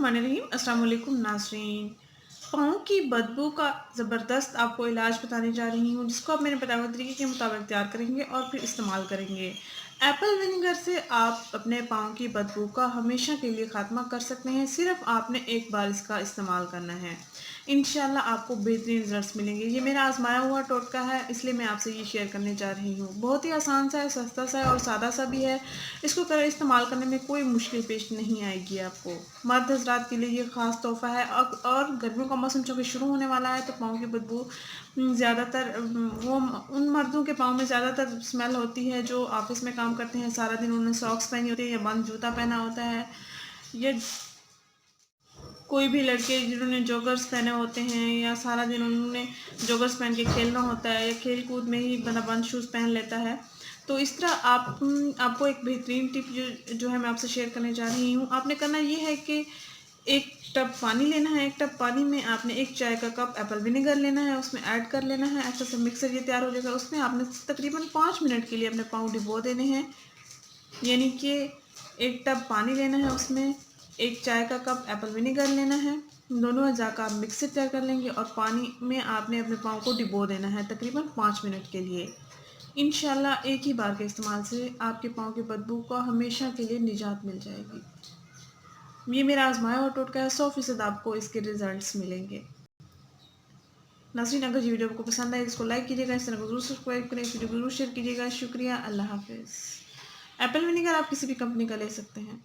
बिस्मिल्लाहिर्रहमानिर्रहीम। अस्सलाम वालेकुम नाज़रीन। पाँव की बदबू का ज़बरदस्त आपको इलाज बताने जा रही हूँ, जिसको आप मेरे बताए हुए तरीके के मुताबिक तैयार करेंगे और फिर इस्तेमाल करेंगे। एप्पल विनेगर से आप अपने पाँव की बदबू का हमेशा के लिए ख़ात्मा कर सकते हैं। सिर्फ़ आपने एक बार इसका इस्तेमाल करना है। इंशाल्लाह आपको बेहतरीन रिज़ल्ट्स मिलेंगे। ये मेरा आज़माया हुआ टोटका है, इसलिए मैं आपसे ये शेयर करने जा रही हूँ। बहुत ही आसान सा है, सस्ता सा है और सादा सा भी है। इसको इस्तेमाल करने में कोई मुश्किल पेश नहीं आएगी आपको। मर्द हज़रात के लिए ये ख़ास तोहफ़ा है। और गर्मियों का मौसम चूँकि शुरू होने वाला है, तो पाँव की बदबू ज़्यादातर वो उन मर्दों के पाँव में ज़्यादातर स्मेल होती है जो ऑफ़िस में काम करते हैं। सारा दिन उन्होंने सॉक्स पहनी होती है या बंद जूता पहना होता है, या कोई भी लड़के जिन्होंने जॉगर्स पहने होते हैं, या सारा दिन उन्होंने जॉगर्स पहन के खेलना होता है, या खेल कूद में ही बंदा बंद शूज़ पहन लेता है। तो इस तरह आपको एक बेहतरीन टिप जो है मैं आपसे शेयर करने जा रही हूँ। आपने करना ये है कि एक टब पानी लेना है। एक टब पानी में आपने 1 चाय का कप एप्पल विनेगर लेना है, उसमें ऐड कर लेना है। अच्छा सा मिक्सर ये तैयार हो जाएगा। उसमें आपने तकरीबन 5 मिनट के लिए अपने पाँव डिबो देने हैं। यानी कि 1 टब पानी लेना है, उसमें 1 चाय का कप एप्पल विनेगर लेना है। दोनों अज़ा का आप मिक्सर तैयार कर लेंगे और पानी में आपने अपने पाँव को डिबो देना है तकरीबन 5 मिनट के लिए। इंशाल्लाह एक ही बार के इस्तेमाल से आपके पाँव की बदबू का हमेशा के लिए निजात मिल जाएगी। ये मेरा आज़माया हुआ टोटका है, 100% आपको इसके रिज़ल्ट्स मिलेंगे। नाज़रीन, अगर ये वीडियो आपको पसंद आए, इसको लाइक कीजिएगा, इस चैनल को ज़रूर सब्सक्राइब करें, इस वीडियो को ज़रूर शेयर कीजिएगा। शुक्रिया, अल्लाह हाफ़िज़। एप्पल विनेगर आप किसी भी कंपनी का ले सकते हैं।